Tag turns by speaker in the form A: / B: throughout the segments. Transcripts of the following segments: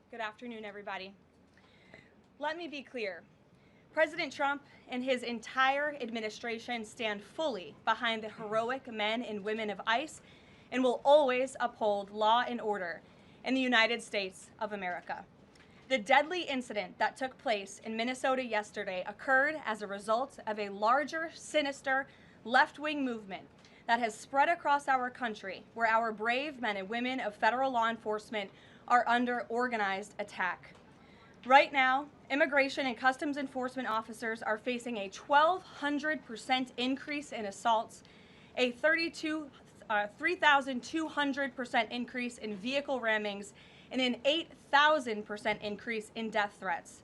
A: Good afternoon, everybody. Let me be clear. President Trump and his entire administration stand fully behind the heroic men and women of ICE and will always uphold law and order in the United States of America. The deadly incident that took place in Minnesota yesterday occurred as a result of a larger, sinister, left-wing movement that has spread across our country, where our brave men and women of federal law enforcement are under organized attack. Right now, immigration and customs enforcement officers are facing a 1,200% increase in assaults, a 3,200% increase in vehicle rammings, and an 8,000% increase in death threats.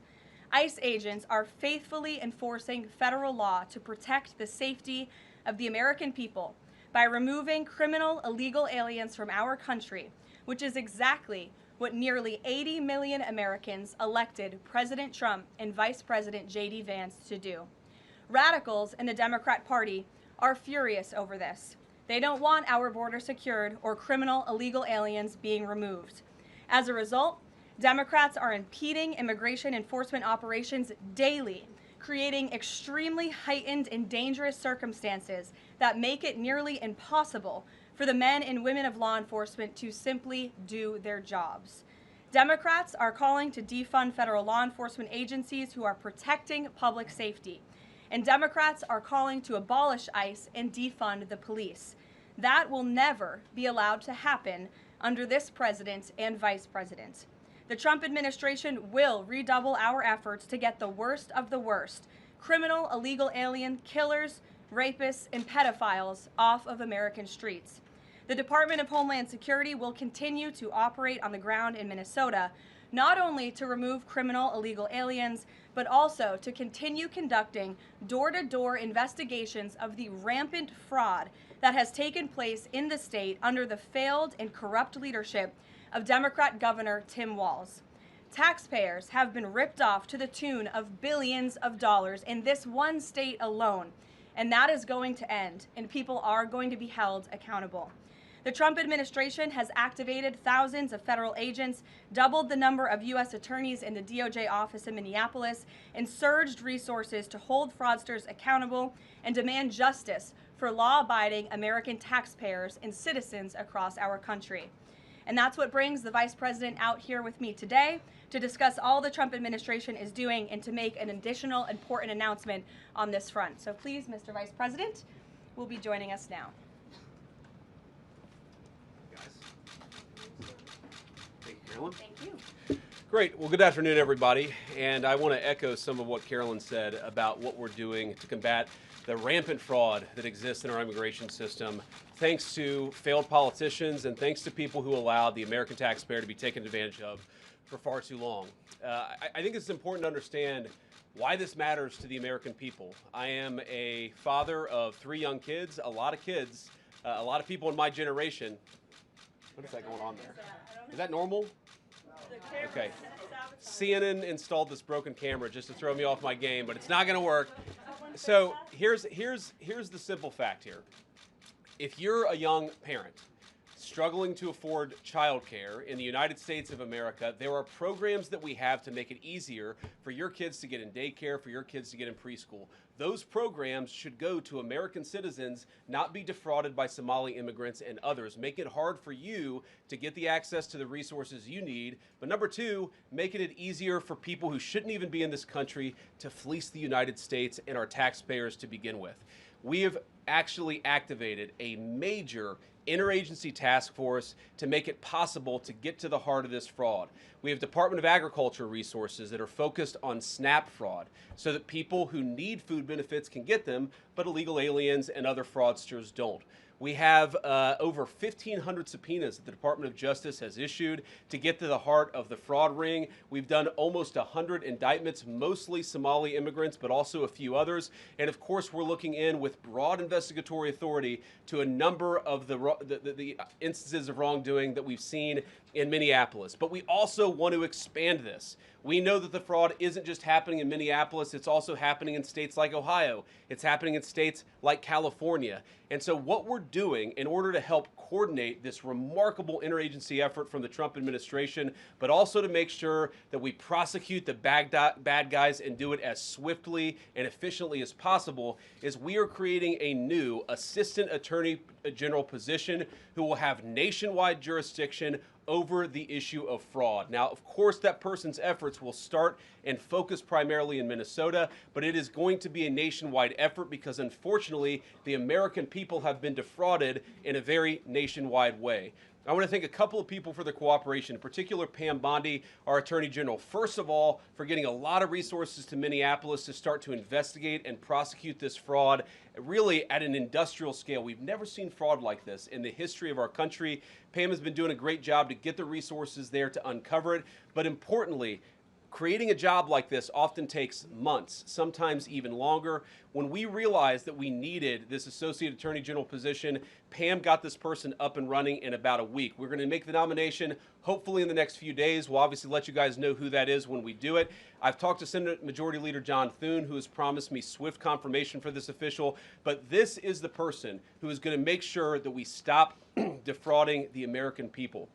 A: ICE agents are faithfully enforcing federal law to protect the safety of the American people by removing criminal illegal aliens from our country, which is exactly what nearly 80 million Americans elected President Trump and Vice President JD Vance to do. Radicals in the Democrat Party are furious over this. They don't want our border secured or criminal illegal aliens being removed. As a result, Democrats are impeding immigration enforcement operations daily, creating extremely heightened and dangerous circumstances that make it nearly impossible for the men and women of law enforcement to simply do their jobs. Democrats are calling to defund federal law enforcement agencies who are protecting public safety. And Democrats are calling to abolish ICE and defund the police. That will never be allowed to happen under this president and vice president. The Trump administration will redouble our efforts to get the worst of the worst, criminal illegal alien killers, rapists, and pedophiles off of American streets. The Department of Homeland Security will continue to operate on the ground in Minnesota, not only to remove criminal illegal aliens, but also to continue conducting door-to-door investigations of the rampant fraud that has taken place in the state under the failed and corrupt leadership of Democrat Governor Tim Walz. Taxpayers have been ripped off to the tune of billions of dollars in this one state alone, and that is going to end, and people are going to be held accountable. The Trump administration has activated thousands of federal agents, doubled the number of U.S. attorneys in the DOJ office in Minneapolis, and surged resources to hold fraudsters accountable and demand justice for law-abiding American taxpayers and citizens across our country. And that's what brings the Vice President out here with me today to discuss all the Trump administration is doing and to make an additional important announcement on this front. So please, Mr. Vice President, will be joining us now.
B: Thank you, Carolyn.
A: Thank you.
B: Great. Well, good afternoon, everybody. And I want to echo some of what Carolyn said about what we're doing to combat the rampant fraud that exists in our immigration system, thanks to failed politicians and thanks to people who allowed the American taxpayer to be taken advantage of for far too long. I think it's important to understand why this matters to the American people. I am a father of 3 young kids, a lot of people in my generation. What is that going on there? Is that normal? Okay. CNN installed this broken camera just to throw me off my game, but it's not going to work. So here's the simple fact here. If you're a young parent struggling to afford childcare in the United States of America, there are programs that we have to make it easier for your kids to get in daycare, for your kids to get in preschool. Those programs should go to American citizens, not be defrauded by Somali immigrants and others. Make it hard for you to get the access to the resources you need. But number 2, making it easier for people who shouldn't even be in this country to fleece the United States and our taxpayers to begin with. We have actually activated a major interagency task force to make it possible to get to the heart of this fraud. We have Department of Agriculture resources that are focused on SNAP fraud so that people who need food benefits can get them, but illegal aliens and other fraudsters don't. We have over 1,500 subpoenas that the Department of Justice has issued to get to the heart of the fraud ring. We've done almost 100 indictments, mostly Somali immigrants, but also a few others. And of course, we're looking in with broad investigatory authority to a number of the instances of wrongdoing that we've seen in Minneapolis, but we also want to expand this. We know that the fraud isn't just happening in Minneapolis, it's also happening in states like Ohio. It's happening in states like California. And so what we're doing in order to help coordinate this remarkable interagency effort from the Trump administration, but also to make sure that we prosecute the bad guys and do it as swiftly and efficiently as possible, is we are creating a new Assistant Attorney General position who will have nationwide jurisdiction over the issue of fraud. Now, of course, that person's efforts will start and focus primarily in Minnesota, but it is going to be a nationwide effort because, unfortunately, the American people have been defrauded in a very nationwide way. I want to thank a couple of people for their cooperation, in particular Pam Bondi, our Attorney General, first of all, for getting a lot of resources to Minneapolis to start to investigate and prosecute this fraud, really at an industrial scale. We've never seen fraud like this in the history of our country. Pam has been doing a great job to get the resources there to uncover it, but importantly, creating a job like this often takes months, sometimes even longer. When we realized that we needed this Associate Attorney General position, Pam got this person up and running in about a week. We're going to make the nomination hopefully in the next few days. We'll obviously let you guys know who that is when we do it. I've talked to Senate Majority Leader John Thune, who has promised me swift confirmation for this official, but this is the person who is going to make sure that we stop defrauding the American people.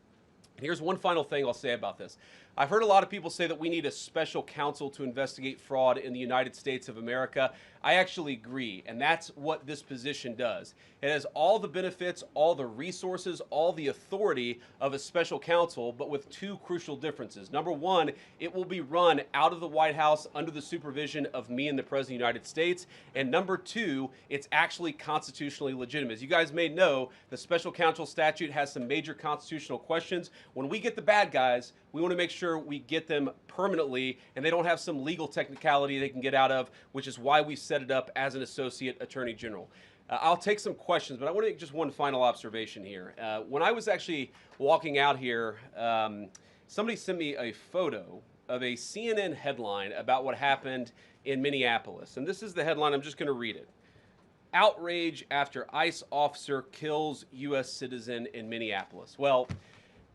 B: And here's one final thing I'll say about this. I've heard a lot of people say that we need a special counsel to investigate fraud in the United States of America. I actually agree, and that's what this position does. It has all the benefits, all the resources, all the authority of a special counsel, but with two crucial differences. Number one, it will be run out of the White House under the supervision of me and the President of the United States. And number two, it's actually constitutionally legitimate. As you guys may know, the special counsel statute has some major constitutional questions. When we get the bad guys, we want to make sure we get them permanently and they don't have some legal technicality they can get out of, which is why we set it up as an Associate Attorney General. I'll take some questions, but I want to make just one final observation here. When I was actually walking out here, somebody sent me a photo of a CNN headline about what happened in Minneapolis. And this is the headline. I'm just going to read it. Outrage after ICE officer kills U.S. citizen in Minneapolis. Well,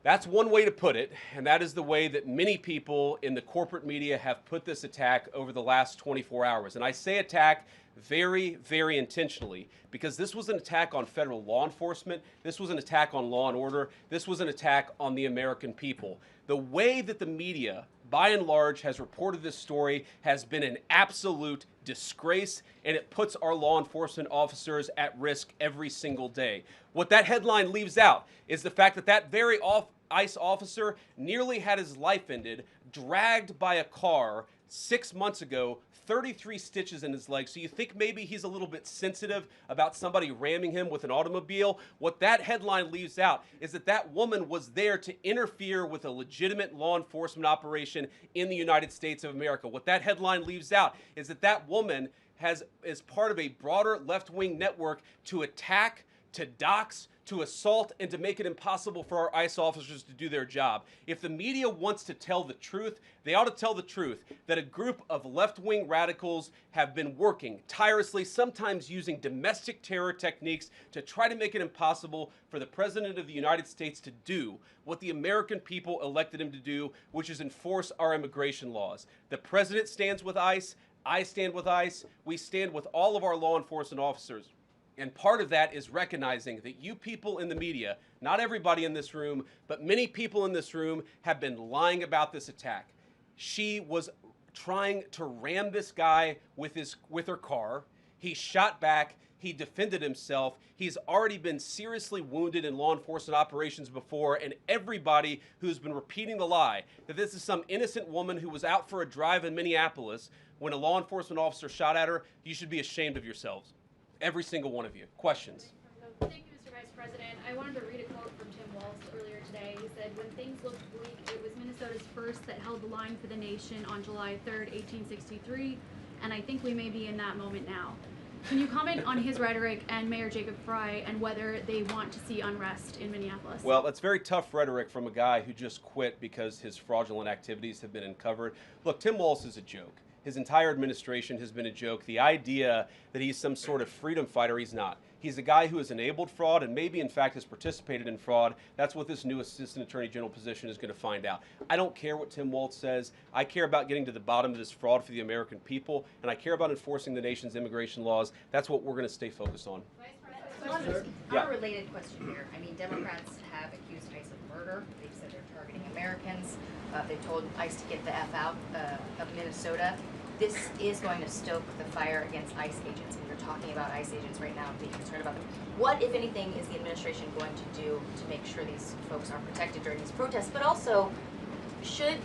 B: that's one way to put it, and that is the way that many people in the corporate media have put this attack over the last 24 hours. And I say attack very, very intentionally because this was an attack on federal law enforcement. This was an attack on law and order. This was an attack on the American people. The way that the media, by and large, has reported this story has been an absolute disgrace, and it puts our law enforcement officers at risk every single day. What that headline leaves out is the fact that that very ICE officer nearly had his life ended, dragged by a car 6 months ago, 33 stitches in his leg. So you think maybe he's a little bit sensitive about somebody ramming him with an automobile? What that headline leaves out is that that woman was there to interfere with a legitimate law enforcement operation in the United States of America. What that headline leaves out is that that woman is part of a broader left-wing network to attack, to dox, to assault, and to make it impossible for our ICE officers to do their job. If the media wants to tell the truth, they ought to tell the truth that a group of left-wing radicals have been working tirelessly, sometimes using domestic terror techniques to try to make it impossible for the President of the United States to do what the American people elected him to do, which is enforce our immigration laws. The President stands with ICE, I stand with ICE, we stand with all of our law enforcement officers. And part of that is recognizing that you people in the media, not everybody in this room, but many people in this room have been lying about this attack. She was trying to ram this guy with her car. He shot back. He defended himself. He's already been seriously wounded in law enforcement operations before, and everybody who's been repeating the lie that this is some innocent woman who was out for a drive in Minneapolis when a law enforcement officer shot at her, you should be ashamed of yourselves. Every single one of you. Questions?
C: Thank you, Mr. Vice President. I wanted to read a quote from Tim Walz earlier today. He said, "When things looked bleak, it was Minnesota's first that held the line for the nation on July 3rd, 1863, and I think we may be in that moment now." Can you comment on his rhetoric and Mayor Jacob Frey and whether they want to see unrest in Minneapolis?
B: Well, that's very tough rhetoric from a guy who just quit because his fraudulent activities have been uncovered. Look, Tim Walz is a joke. His entire administration has been a joke. The idea that he's some sort of freedom fighter, he's not. He's a guy who has enabled fraud and maybe in fact has participated in fraud. That's what this new Assistant Attorney General position is going to find out. I don't care what Tim Walz says. I care about getting to the bottom of this fraud for the American people, and I care about enforcing the nation's immigration laws. That's what we're going to stay focused on.
D: A related question here. I mean, Democrats have accused ICE of murder. They've said they're targeting Americans. They've told ICE to get the F out of Minnesota. This is going to stoke the fire against ICE agents. And you're talking about ICE agents right now and being concerned about them. What, if anything, is the administration going to do to make sure these folks are protected during these protests? But also, should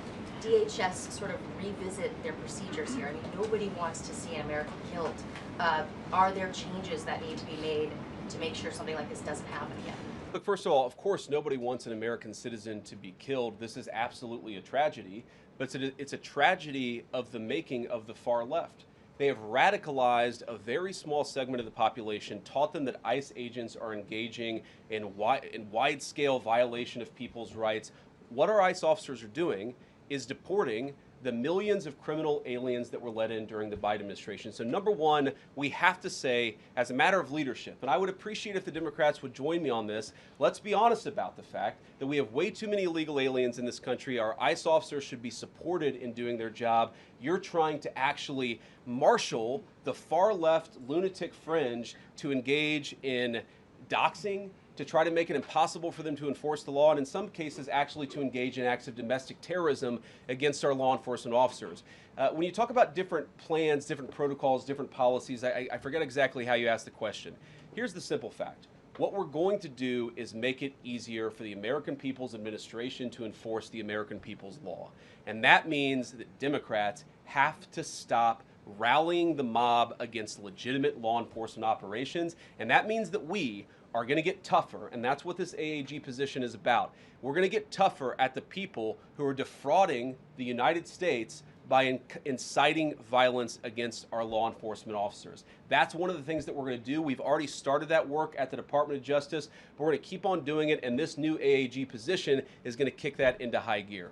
D: DHS sort of revisit their procedures here? I mean, nobody wants to see an American killed. Are there changes that need to be made to make sure something like this doesn't happen again?
B: Look, first of all, of course, nobody wants an American citizen to be killed. This is absolutely a tragedy, but it's a tragedy of the making of the far left. They have radicalized a very small segment of the population, taught them that ICE agents are engaging in wide-scale violation of people's rights. What our ICE officers are doing is deporting the millions of criminal aliens that were let in during the Biden administration. So number one, we have to say, as a matter of leadership, and I would appreciate if the Democrats would join me on this, let's be honest about the fact that we have way too many illegal aliens in this country. Our ICE officers should be supported in doing their job. You're trying to actually marshal the far left lunatic fringe to engage in doxing, to try to make it impossible for them to enforce the law, and in some cases actually to engage in acts of domestic terrorism against our law enforcement officers. When you talk about different plans, different protocols, different policies, I forget exactly how you asked the question. Here's the simple fact. What we're going to do is make it easier for the American people's administration to enforce the American people's law. And that means that Democrats have to stop rallying the mob against legitimate law enforcement operations, and that means that we are going to get tougher, and that's what this AAG position is about. We're going to get tougher at the people who are defrauding the United States by inciting violence against our law enforcement officers. That's one of the things that we're going to do. We've already started that work at the Department of Justice, but we're going to keep on doing it, and this new AAG position is going to kick that into high gear.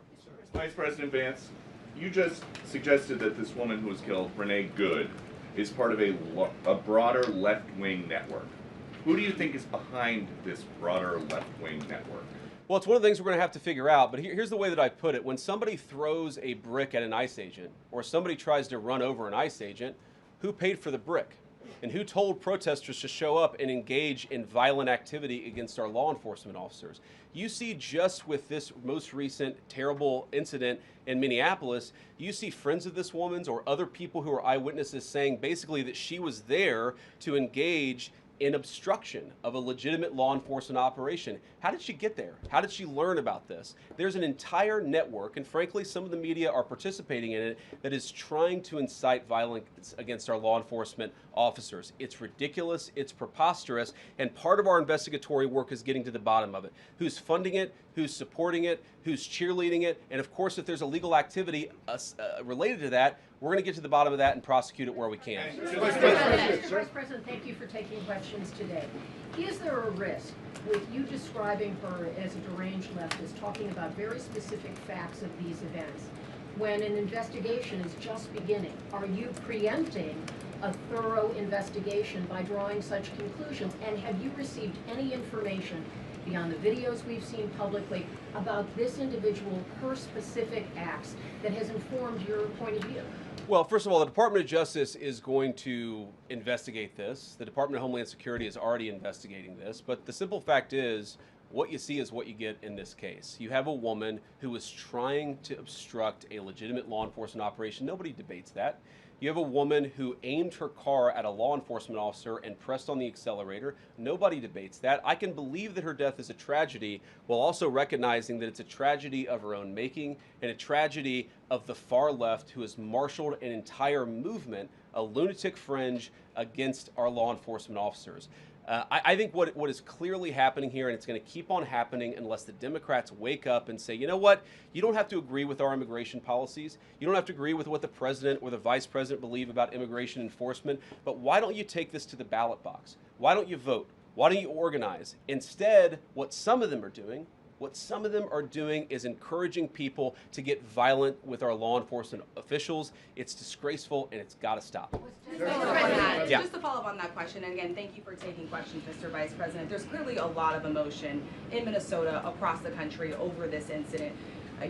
E: Vice President Vance, you just suggested that this woman who was killed, Renee Good, is part of a broader left-wing network. Who do you think is behind this broader left-wing network?
B: Well, it's one of the things we're going to have to figure out, but here's the way that I put it. When somebody throws a brick at an ICE agent, or somebody tries to run over an ICE agent, who paid for the brick? And who told protesters to show up and engage in violent activity against our law enforcement officers? You see, just with this most recent terrible incident in Minneapolis, you see friends of this woman's or other people who are eyewitnesses saying basically that she was there to engage in obstruction of a legitimate law enforcement operation. How did she get there? How did she learn about this? There's an entire network, and frankly, some of the media are participating in it, that is trying to incite violence against our law enforcement officers. It's ridiculous, it's preposterous, and part of our investigatory work is getting to the bottom of it. Who's funding it? Who's supporting it? Who's cheerleading it? And of course, if there's illegal activity related to that, we're going to get to the bottom of that and prosecute it where we can.
F: Vice President, thank you for taking questions today. Is there a risk with you describing her as a deranged leftist, talking about very specific facts of these events, when an investigation is just beginning? Are you preempting a thorough investigation by drawing such conclusions? And have you received any information beyond the videos we've seen publicly about this individual, her specific acts, that has informed your point of view?
B: Well, first of all, the Department of Justice is going to investigate this. The Department of Homeland Security is already investigating this. But the simple fact is, what you see is what you get in this case. You have a woman who is trying to obstruct a legitimate law enforcement operation. Nobody debates that. You have a woman who aimed her car at a law enforcement officer and pressed on the accelerator. Nobody debates that. I can believe that her death is a tragedy, while also recognizing that it's a tragedy of her own making and a tragedy of the far left, who has marshaled an entire movement, a lunatic fringe, against our law enforcement officers. I think what is clearly happening here, and it's going to keep on happening unless the Democrats wake up and say, you know what, you don't have to agree with our immigration policies. You don't have to agree with what the president or the vice president believe about immigration enforcement, but why don't you take this to the ballot box? Why don't you vote? Why don't you organize? Instead, what some of them are doing What some of them are doing is encouraging people to get violent with our law enforcement officials. It's disgraceful and it's got to stop.
G: Yeah. Just to follow up on that question, and again, thank you for taking questions, Mr. Vice President. There's clearly a lot of emotion in Minnesota, across the country, over this incident.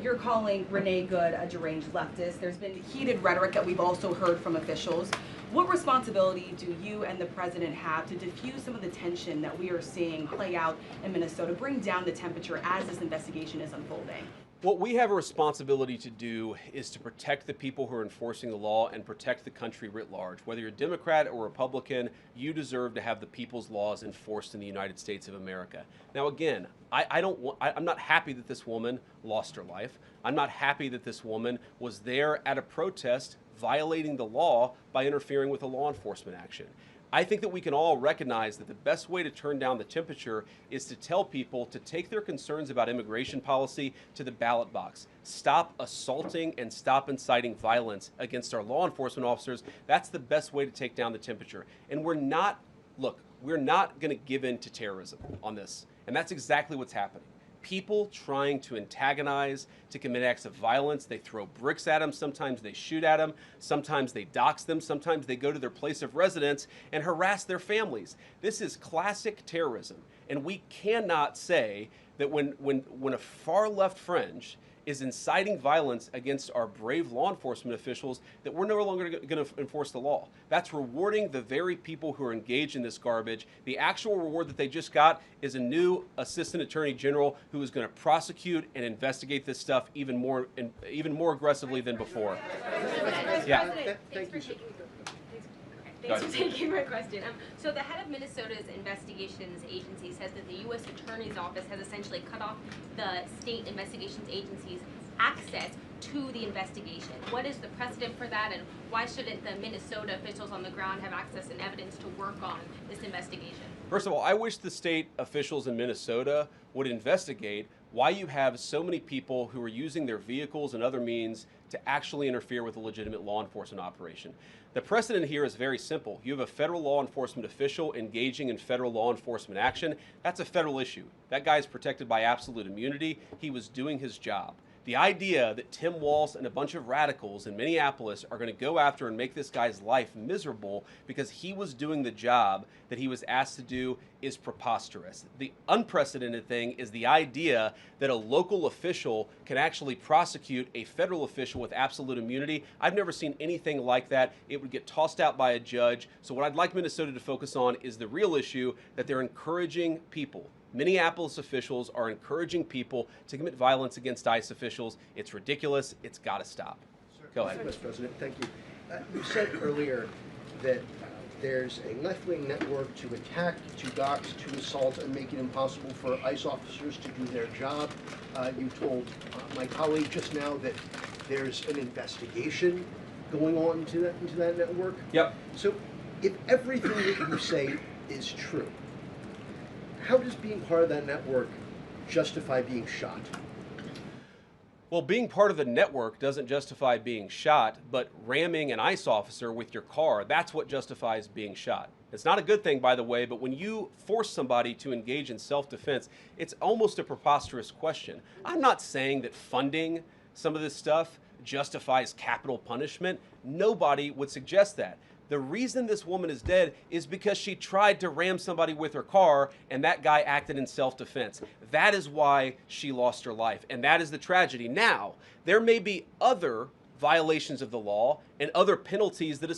G: You're calling Renee Good a deranged leftist. There's been heated rhetoric that we've also heard from officials. What responsibility do you and the president have to diffuse some of the tension that we are seeing play out in Minnesota, bring down the temperature as this investigation is unfolding?
B: What we have a responsibility to do is to protect the people who are enforcing the law and protect the country writ large. Whether you're Democrat or Republican, you deserve to have the people's laws enforced in the United States of America. Now, again, I'm not happy that this woman lost her life. I'm not happy that this woman was there at a protest violating the law by interfering with a law enforcement action. I think that we can all recognize that the best way to turn down the temperature is to tell people to take their concerns about immigration policy to the ballot box. Stop assaulting and stop inciting violence against our law enforcement officers. That's the best way to take down the temperature. And we're not going to give in to terrorism on this. And that's exactly what's happening. People trying to antagonize, to commit acts of violence. They throw bricks at them. Sometimes they shoot at them. Sometimes they dox them. Sometimes they go to their place of residence and harass their families. This is classic terrorism. And we cannot say that when a far left fringe is inciting violence against our brave law enforcement officials, that we're no longer going to enforce the law. That's rewarding the very people who are engaged in this garbage. The actual reward that they just got is a new assistant attorney general who is going to prosecute and investigate this stuff even more aggressively than before. Yeah.
H: Thanks for taking my question. So the head of Minnesota's investigations agency says that the U.S. Attorney's Office has essentially cut off the state investigations agency's access to the investigation. What is the precedent for that, and why shouldn't the Minnesota officials on the ground have access and evidence to work on this investigation?
B: First of all, I wish the state officials in Minnesota would investigate why you have so many people who are using their vehicles and other means to actually interfere with a legitimate law enforcement operation. The precedent here is very simple. You have a federal law enforcement official engaging in federal law enforcement action. That's a federal issue. That guy is protected by absolute immunity. He was doing his job. The idea that Tim Walz and a bunch of radicals in Minneapolis are going to go after and make this guy's life miserable because he was doing the job that he was asked to do is preposterous. The unprecedented thing is the idea that a local official can actually prosecute a federal official with absolute immunity. I've never seen anything like that. It would get tossed out by a judge. So what I'd like Minnesota to focus on is the real issue, that they're encouraging people. Minneapolis officials are encouraging people to commit violence against ICE officials. It's ridiculous. It's got to stop. Go ahead.
I: Mr. President, thank you. You said earlier that there's a left-wing network to attack, to dox, to assault, and make it impossible for ICE officers to do their job. You told my colleague just now that there's an investigation going on into that network.
B: Yep.
I: So if everything that you say is true, how does being part of that network justify being shot?
B: Well, being part of the network doesn't justify being shot, but ramming an ICE officer with your car, that's what justifies being shot. It's not a good thing, by the way, but when you force somebody to engage in self-defense, it's almost a preposterous question. I'm not saying that funding some of this stuff justifies capital punishment. Nobody would suggest that. The reason this woman is dead is because she tried to ram somebody with her car and that guy acted in self-defense. That is why she lost her life, and that is the tragedy. Now, there may be other violations of the law and other penalties that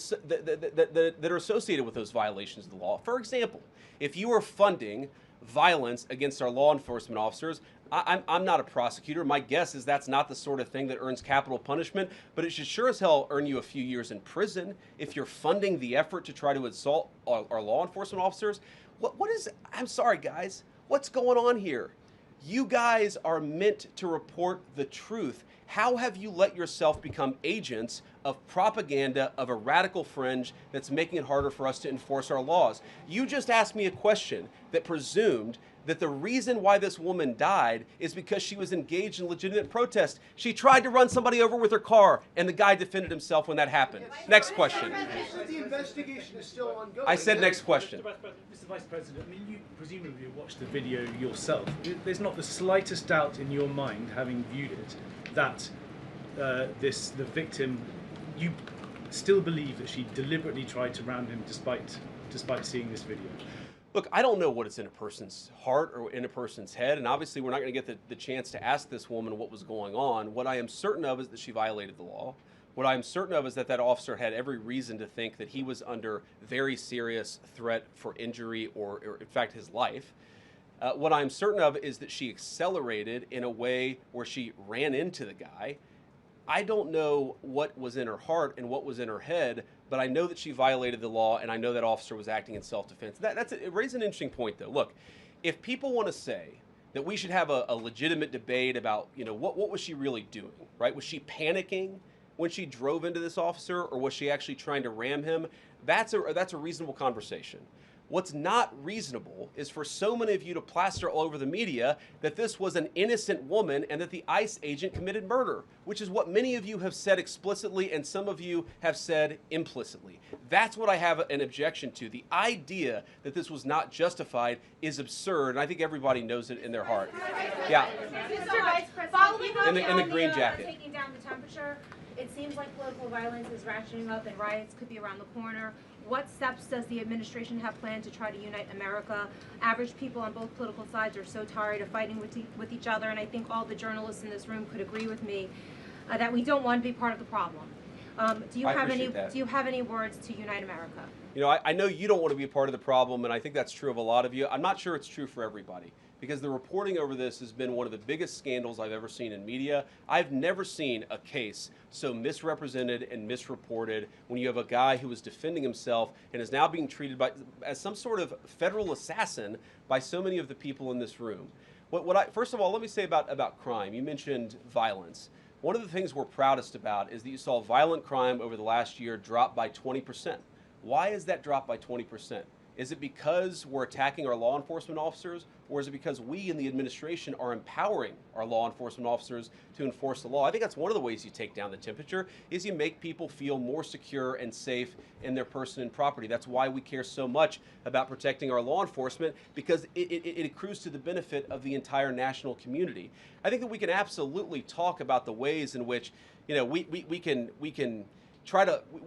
B: are associated with those violations of the law. For example, if you are funding violence against our law enforcement officers, I'm not a prosecutor. My guess is that's not the sort of thing that earns capital punishment, but it should sure as hell earn you a few years in prison if you're funding the effort to try to assault our law enforcement officers. I'm sorry, guys. What's going on here? You guys are meant to report the truth. How have you let yourself become agents of propaganda of a radical fringe that's making it harder for us to enforce our laws? You just asked me a question that presumed that the reason why this woman died is because she was engaged in legitimate protest. She tried to run somebody over with her car, and the guy defended himself when that happened. Next question.
I: The investigation is still ongoing.
B: I said next question.
J: Mr. Vice President, I mean, you presumably watched the video yourself. There's not the slightest doubt in your mind, having viewed it, that the victim, you still believe that she deliberately tried to ram him despite seeing this video?
B: Look, I don't know what is in a person's heart or in a person's head, and obviously we're not going to get the chance to ask this woman what was going on. What I am certain of is that she violated the law. What I'm certain of is that that officer had every reason to think that he was under very serious threat for injury or in fact, his life. What I'm certain of is that she accelerated in a way where she ran into the guy. I don't know what was in her heart and what was in her head, but I know that she violated the law, and I know that officer was acting in self-defense. It raises an interesting point, though. Look, if people want to say that we should have a legitimate debate about, what was she really doing, right? Was she panicking when she drove into this officer, or was she actually trying to ram him? That's a reasonable conversation. What's not reasonable is for so many of you to plaster all over the media that this was an innocent woman and that the ICE agent committed murder, which is what many of you have said explicitly and some of you have said implicitly. That's what I have an objection to. The idea that this was not justified is absurd, and I think everybody knows it in their heart. Yeah.
K: Mr. Vice President,
B: in the green jacket.
K: Taking down the temperature, it seems like political violence is ratcheting up and riots could be around the corner. What steps does the administration have planned to try to unite America? Average people on both political sides are so tired of fighting with each other, and I think all the journalists in this room could agree with me that we don't want to be part of the problem. Do you have any words to unite America?
B: I know you don't want to be a part of the problem, and I think that's true of a lot of you. I'm not sure it's true for everybody, because the reporting over this has been one of the biggest scandals I've ever seen in media. I've never seen a case so misrepresented and misreported when you have a guy who was defending himself and is now being treated as some sort of federal assassin by so many of the people in this room. First of all, let me say about crime. You mentioned violence. One of the things we're proudest about is that you saw violent crime over the last year drop by 20%. Why is that drop by 20%? Is it because we're attacking our law enforcement officers, or is it because we in the administration are empowering our law enforcement officers to enforce the law? I think that's one of the ways you take down the temperature, is you make people feel more secure and safe in their person and property. That's why we care so much about protecting our law enforcement, because it accrues to the benefit of the entire national community. I think that we can absolutely talk about the ways in which we can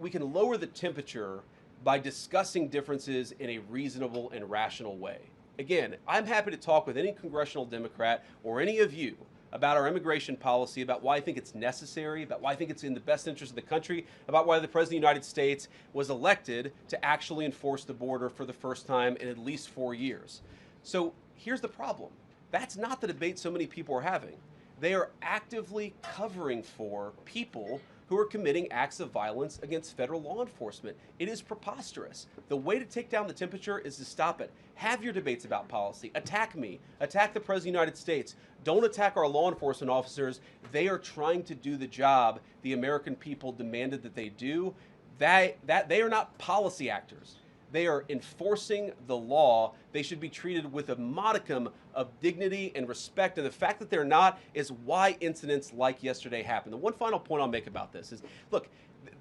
B: lower the temperature by discussing differences in a reasonable and rational way. Again, I'm happy to talk with any congressional Democrat or any of you about our immigration policy, about why I think it's necessary, about why I think it's in the best interest of the country, about why the President of the United States was elected to actually enforce the border for the first time in at least 4 years. So here's the problem. That's not the debate so many people are having. They are actively covering for people who are committing acts of violence against federal law enforcement. It is preposterous. The way to take down the temperature is to stop it. Have your debates about policy. Attack me. Attack the President of the United States. Don't attack our law enforcement officers. They are trying to do the job the American people demanded that they do. They are not policy actors. They are enforcing the law. They should be treated with a modicum of dignity and respect. And the fact that they're not is why incidents like yesterday happened. The one final point I'll make about this is, look,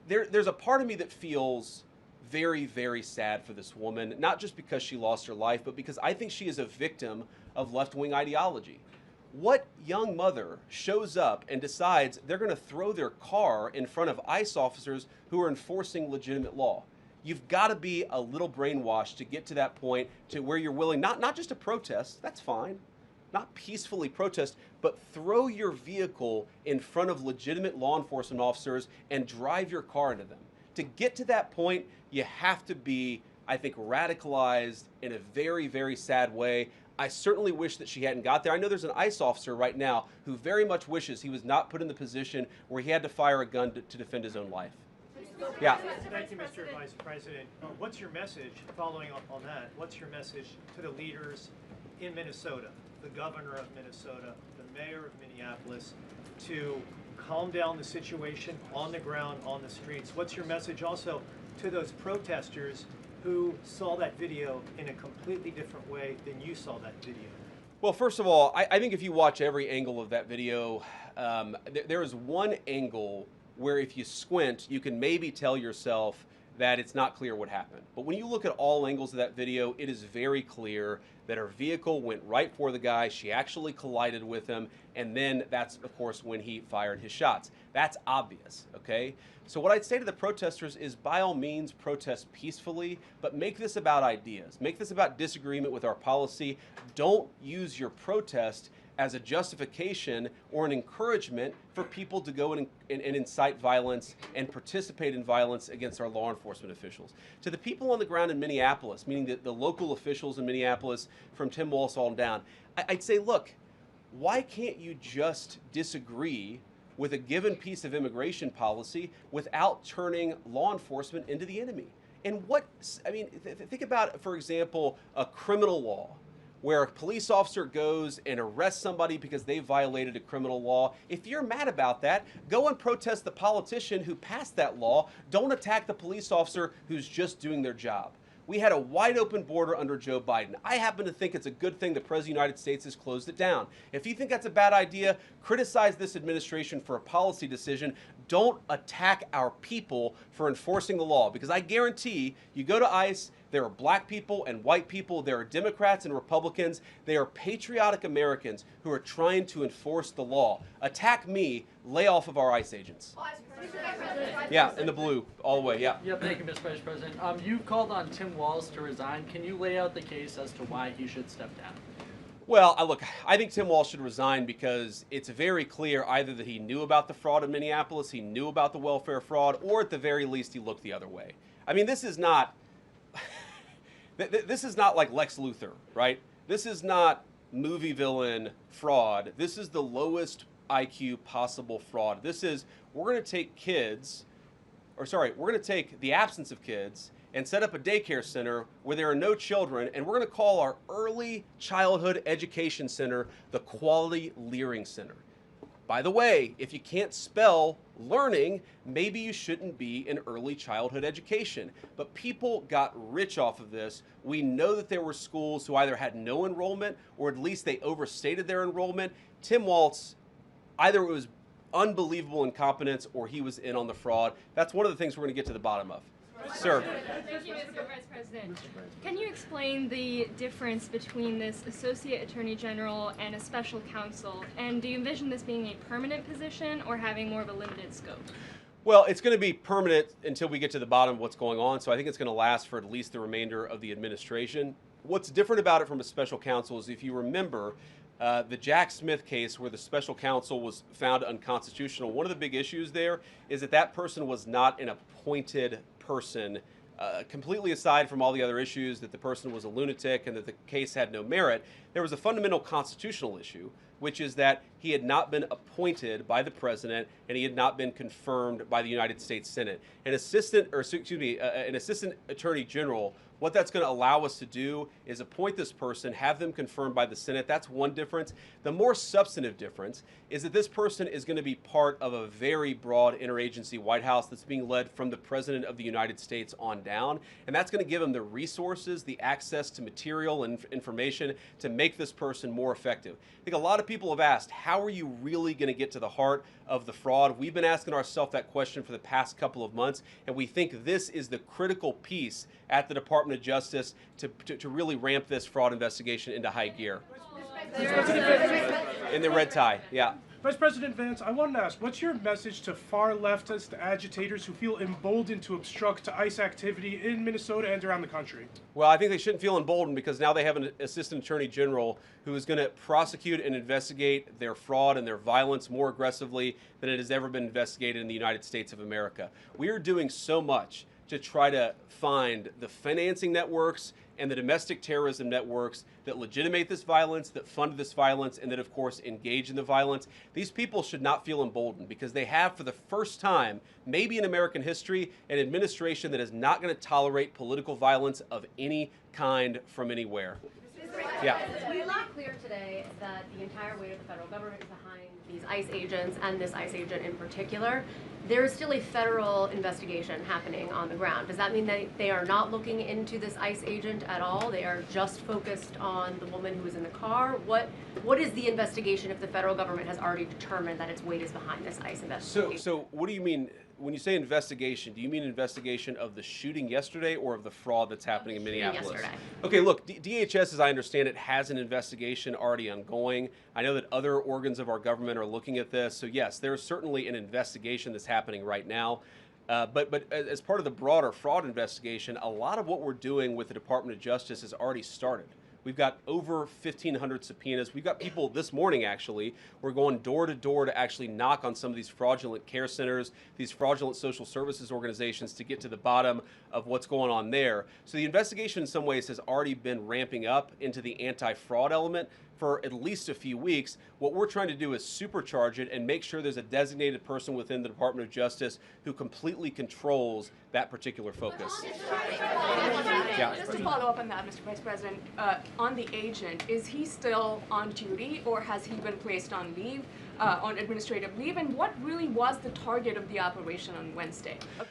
B: there's a part of me that feels very, very sad for this woman, not just because she lost her life, but because I think she is a victim of left-wing ideology. What young mother shows up and decides they're going to throw their car in front of ICE officers who are enforcing legitimate law? You've got to be a little brainwashed to get to that point to where you're willing, not just to protest, that's fine, not peacefully protest, but throw your vehicle in front of legitimate law enforcement officers and drive your car into them. To get to that point, you have to be, I think, radicalized in a very, very sad way. I certainly wish that she hadn't got there. I know there's an ICE officer right now who very much wishes he was not put in the position where he had to fire a gun to defend his own life. Yeah.
L: Thank you, Mr. Vice President. What's your message, following up on that, what's your message to the leaders in Minnesota, the governor of Minnesota, the mayor of Minneapolis, to calm down the situation on the ground, on the streets? What's your message also to those protesters who saw that video in a completely different way than you saw that video?
B: Well, first of all, I think if you watch every angle of that video, there is one angle where if you squint, you can maybe tell yourself that it's not clear what happened. But when you look at all angles of that video, it is very clear that her vehicle went right for the guy. She actually collided with him. And then that's, of course, when he fired his shots. That's obvious, okay? So what I'd say to the protesters is, by all means, protest peacefully, but make this about ideas. Make this about disagreement with our policy. Don't use your protest as a justification or an encouragement for people to go and incite violence and participate in violence against our law enforcement officials. To the people on the ground in Minneapolis, meaning the local officials in Minneapolis, from Tim Walz on down, I'd say, look, why can't you just disagree with a given piece of immigration policy without turning law enforcement into the enemy? And think about, for example, a criminal law where a police officer goes and arrests somebody because they violated a criminal law. If you're mad about that, go and protest the politician who passed that law. Don't attack the police officer who's just doing their job. We had a wide open border under Joe Biden. I happen to think it's a good thing the President of the United States has closed it down. If you think that's a bad idea, criticize this administration for a policy decision. Don't attack our people for enforcing the law, because I guarantee you go to ICE, there are black people and white people, there are Democrats and Republicans, they are patriotic Americans who are trying to enforce the law. Attack me, lay off of our ICE agents. Yeah, in the blue, all the way, yeah.
M: Yeah, thank you, Mr. Vice President. You called on Tim Walz to resign. Can you lay out the case as to why he should step down?
B: Well, look, I think Tim Walz should resign because it's very clear either that he knew about the fraud in Minneapolis, he knew about the welfare fraud, or at the very least he looked the other way. I mean, this is not this is not like Lex Luthor, right? This is not movie villain fraud. This is the lowest IQ possible fraud. This is, we're going to take the absence of kids and set up a daycare center where there are no children, and we're going to call our early childhood education center the Quality Learning Center. By the way, if you can't spell learning, maybe you shouldn't be in early childhood education. But people got rich off of this. We know that there were schools who either had no enrollment or at least they overstated their enrollment. Tim Walz, either it was unbelievable incompetence or he was in on the fraud. That's one of the things we're going to get to the bottom of. Sir.
N: Thank you, Mr. Vice President. Can you explain the difference between this Associate Attorney General and a special counsel? And do you envision this being a permanent position or having more of a limited scope?
B: Well, it's going to be permanent until we get to the bottom of what's going on, so I think it's going to last for at least the remainder of the administration. What's different about it from a special counsel is, if you remember, the Jack Smith case where the special counsel was found unconstitutional, one of the big issues there is that that person was not an appointed person, completely aside from all the other issues that the person was a lunatic and that the case had no merit. There was a fundamental constitutional issue, which is that he had not been appointed by the president and he had not been confirmed by the United States Senate. An assistant attorney general, what that's going to allow us to do is appoint this person, have them confirmed by the Senate. That's one difference. The more substantive difference is that this person is going to be part of a very broad interagency White House that's being led from the President of the United States on down. And that's going to give him the resources, the access to material and information to make this person more effective. I think a lot of people have asked, how are you really going to get to the heart of the fraud? We've been asking ourselves that question for the past couple of months, and we think this is the critical piece at the Department of Justice to really ramp this fraud investigation into high gear. In the red tie, yeah.
O: Vice President Vance, I wanted to ask, what's your message to far leftist agitators who feel emboldened to obstruct ICE activity in Minnesota and around the country?
B: Well, I think they shouldn't feel emboldened because now they have an assistant attorney general who is going to prosecute and investigate their fraud and their violence more aggressively than it has ever been investigated in the United States of America. We are doing so much to try to find the financing networks and the domestic terrorism networks that legitimate this violence, that fund this violence, and that, of course, engage in the violence. These people should not feel emboldened because they have, for the first time, maybe in American history, an administration that is not going to tolerate political violence of any kind from anywhere. Yeah.
P: We made clear today that the entire weight of the federal government is behind these ICE agents and this ICE agent in particular, there is still a federal investigation happening on the ground. Does that mean that they are not looking into this ICE agent at all? They are just focused on the woman who was in the car? What is the investigation if the federal government has already determined that its weight is behind this ICE investigation?
B: So what do you mean, when you say investigation, do you mean investigation of the shooting yesterday or of the fraud that's happening in Minneapolis?
P: Yesterday.
B: Okay, look, DHS, as I understand it, has an investigation already ongoing. I know that other organs of our government are looking at this. So yes, there's certainly an investigation that's happening right now. But as part of the broader fraud investigation, a lot of what we're doing with the Department of Justice has already started. We've got over 1,500 subpoenas. We've got people this morning, actually. We're going door to door to actually knock on some of these fraudulent care centers, these fraudulent social services organizations to get to the bottom of what's going on there. So the investigation in some ways has already been ramping up into the anti-fraud element for at least a few weeks. What we're trying to do is supercharge it and make sure there's a designated person within the Department of Justice who completely controls that particular focus.
Q: Yeah. Just to follow up on that, Mr. Vice President, on the agent, is he still on duty or has he been placed on leave, on administrative leave? And what really was the target of the operation on Wednesday? Of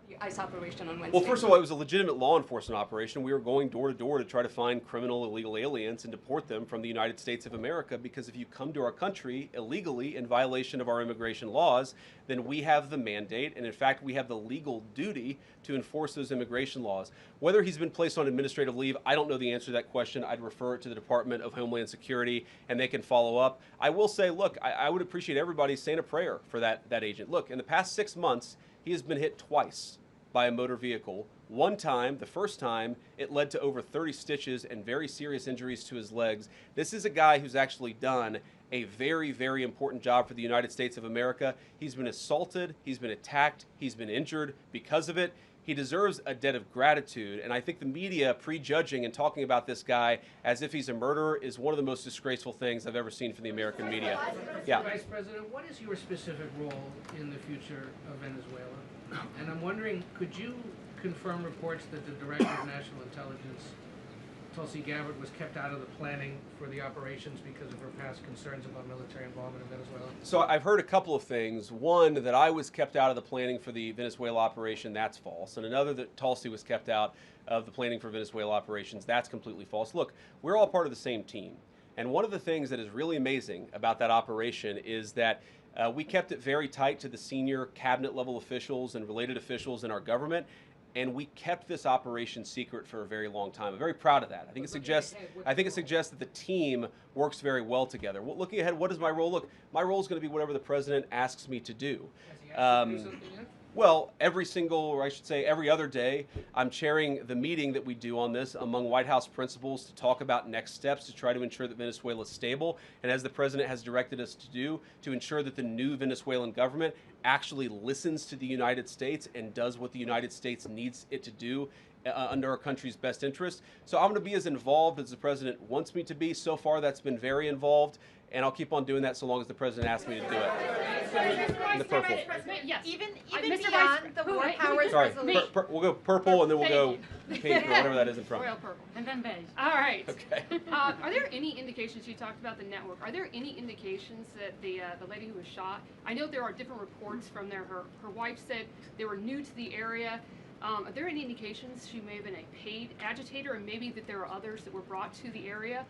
Q: the ICE operation on Wednesday?
B: Well, first of all, it was a legitimate law enforcement operation. We were going door to door to try to find criminal illegal aliens and deport them from the United States of America, because if you come to our country illegally in violation of our immigration laws, then we have the mandate, and in fact, we have the legal duty to enforce those immigration laws. Whether he's been placed on administrative leave, I don't know the answer to that question. I'd refer it to the Department of Homeland Security, and they can follow up. I will say, look, I would appreciate everybody saying a prayer for that agent. Look, in the past 6 months, he has been hit twice by a motor vehicle. One time, the first time, it led to over 30 stitches and very serious injuries to his legs. This is a guy who's actually done a very, very important job for the United States of America. He's been assaulted, he's been attacked, he's been injured because of it. He deserves a debt of gratitude, and I think the media prejudging and talking about this guy as if he's a murderer is one of the most disgraceful things I've ever seen from the American media. Yeah.
R: Vice President, what is your specific role in the future of Venezuela? And I'm wondering, could you confirm reports that the Director of National Intelligence, Tulsi Gabbard, was kept out of the planning for the operations because of her past concerns about military involvement in Venezuela?
B: So I've heard a couple of things. One, that I was kept out of the planning for the Venezuela operation, that's false. And another, that Tulsi was kept out of the planning for Venezuela operations, that's completely false. Look, we're all part of the same team. And one of the things that is really amazing about that operation is that we kept it very tight to the senior cabinet level officials and related officials in our government, and we kept this operation secret for a very long time. I'm very proud of that. I think it suggests that the team works very well together. Well, looking ahead, what is my role? Look, my role is going to be whatever the president asks me to do. Well, every single, or I should say every other day, I'm chairing the meeting that we do on this among White House principals to talk about next steps to try to ensure that Venezuela is stable, and as the president has directed us to do, to ensure that the new Venezuelan government actually listens to the United States and does what the United States needs it to do under our country's best interest. So I'm going to be as involved as the president wants me to be. So far, that's been very involved, and I'll keep on doing that so long as the president asks me to do it. In the purple.
K: Yes. Even
N: Mr.
K: beyond
N: Vice-
K: the
N: who-
K: war
N: wait,
K: powers
B: Sorry,
K: resolution.
B: we'll go purple, and then we'll go
N: Thank
B: pink or whatever that is in front.
N: Royal purple. And then beige. All right.
B: Okay.
S: Are there any indications, you talked about the network, are there any indications that the lady who was shot, I know there are different reports from there, her wife said they were new to the area. Are there any indications she may have been a paid agitator, and maybe that there are others that were brought to the area,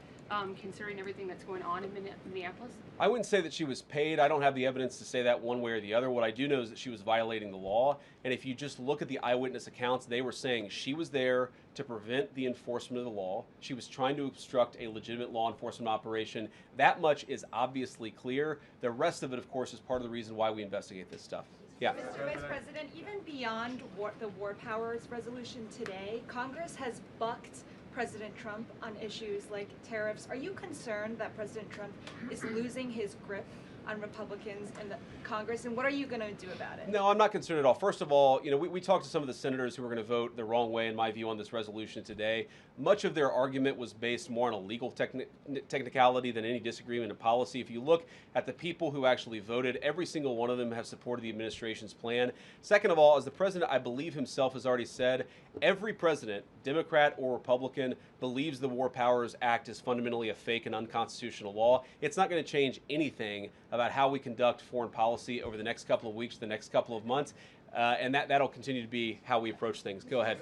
S: considering everything that's going on in Minneapolis?
B: I wouldn't say that she was paid. I don't have the evidence to say that one way or the other. What I do know is that she was violating the law. And if you just look at the eyewitness accounts, they were saying she was there to prevent the enforcement of the law. She was trying to obstruct a legitimate law enforcement operation. That much is obviously clear. The rest of it, of course, is part of the reason why we investigate this stuff. Yeah.
T: Mr. Vice President, even beyond the war powers resolution today, Congress has bucked President Trump on issues like tariffs. Are you concerned that President Trump is losing his grip on Republicans in the Congress, and what are you going to do about it?
B: No, I'm not concerned at all. First of all, we talked to some of the senators who were going to vote the wrong way, in my view, on this resolution today. Much of their argument was based more on a legal technicality than any disagreement in policy. If you look at the people who actually voted, every single one of them have supported the administration's plan. Second of all, as the president, I believe himself, has already said, every president, Democrat or Republican, believes the War Powers Act is fundamentally a fake and unconstitutional law. It's not going to change anything about how we conduct foreign policy over the next couple of weeks, the next couple of months, and that'll continue to be how we approach things. Go ahead.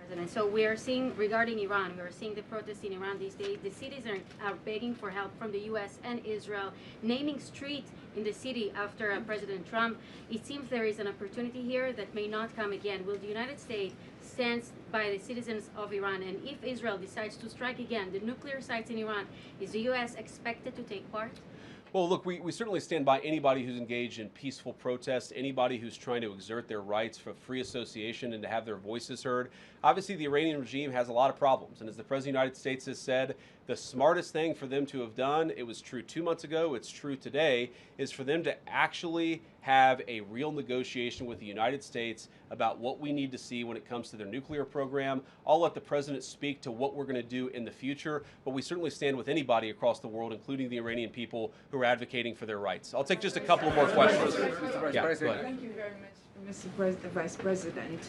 U: President. So we are seeing, regarding Iran, we are seeing the protests in Iran these days. The cities are begging for help from the U.S. and Israel, naming streets in the city after President Trump. It seems there is an opportunity here that may not come again. Will the United States stand by the citizens of Iran? And if Israel decides to strike again the nuclear sites in Iran, is the U.S. expected to take part?
B: Well, look, we certainly stand by anybody who's engaged in peaceful protest, anybody who's trying to exert their rights for free association and to have their voices heard. Obviously, the Iranian regime has a lot of problems, and as the President of the United States has said, the smartest thing for them to have done, it was true 2 months ago, it's true today, is for them to actually have a real negotiation with the United States about what we need to see when it comes to their nuclear program. I'll let the President speak to what we're going to do in the future, but we certainly stand with anybody across the world, including the Iranian people who are advocating for their rights. I'll take just a couple more questions. Yeah, go ahead.
V: Thank you very much, Mr. Vice President.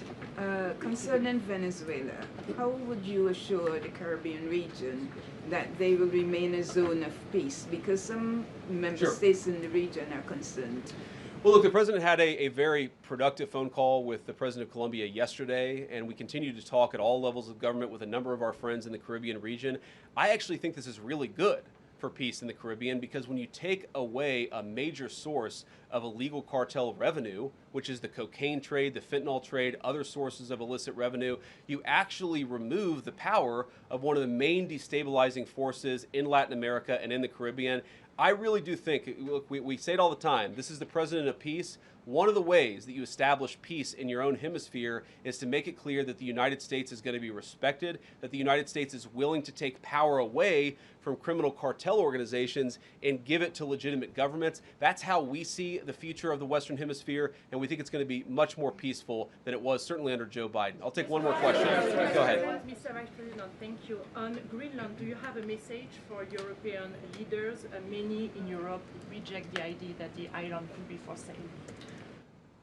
V: Concerning Venezuela, how would you assure the Caribbean region that they will remain a zone of peace? Because some member states in the region are concerned.
B: Well, look, the President had a very productive phone call with the President of Colombia yesterday, and we continue to talk at all levels of government with a number of our friends in the Caribbean region. I actually think this is really good for peace in the Caribbean, because when you take away a major source of illegal cartel revenue, which is the cocaine trade, the fentanyl trade, other sources of illicit revenue, you actually remove the power of one of the main destabilizing forces in Latin America and in the Caribbean. I really do think, look, we say it all the time, this is the President of peace. One of the ways that you establish peace in your own hemisphere is to make it clear that the United States is going to be respected, that the United States is willing to take power away from criminal cartel organizations and give it to legitimate governments. That's how we see the future of the Western Hemisphere, and we think it's going to be much more peaceful than it was certainly under Joe Biden. I'll take one more question. Go ahead.
W: Mr. Vice President, thank you. On Greenland, do you have a message for European leaders? Many in Europe reject the idea that the island could be for sale.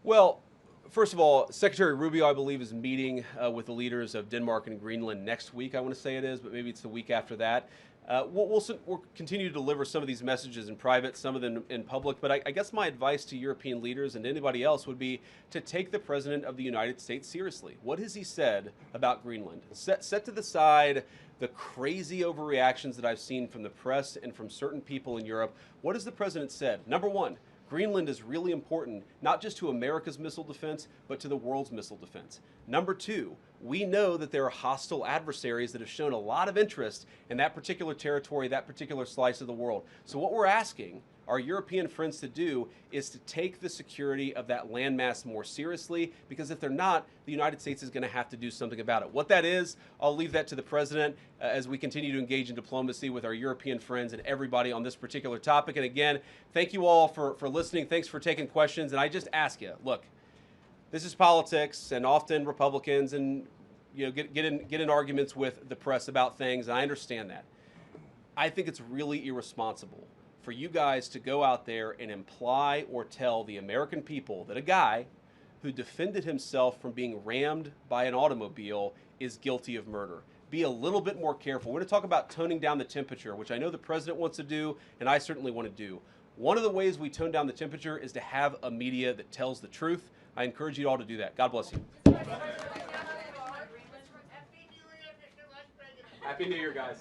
B: Well, first of all, Secretary Rubio, I believe, is meeting with the leaders of Denmark and Greenland next week, I want to say it is, but maybe it's the week after that. We'll continue to deliver some of these messages in private, some of them in public, but I guess my advice to European leaders and anybody else would be to take the President of the United States seriously. What has he said about Greenland? Set to the side the crazy overreactions that I've seen from the press and from certain people in Europe. What has the President said? Number one, Greenland is really important, not just to America's missile defense, but to the world's missile defense. Number two, we know that there are hostile adversaries that have shown a lot of interest in that particular territory, that particular slice of the world. So what we're asking our European friends to do is to take the security of that landmass more seriously, because if they're not, the United States is going to have to do something about it. What that is, I'll leave that to the President as we continue to engage in diplomacy with our European friends and everybody on this particular topic. And again, thank you all for listening. Thanks for taking questions. And I just ask you, look, this is politics, and often Republicans and get in arguments with the press about things, and I understand that. I think it's really irresponsible for you guys to go out there and imply or tell the American people that a guy who defended himself from being rammed by an automobile is guilty of murder. Be a little bit more careful. We're going to talk about toning down the temperature, which I know the President wants to do, and I certainly want to do. One of the ways we tone down the temperature is to have a media that tells the truth. I encourage you all to do that. God bless you. Happy New Year, guys.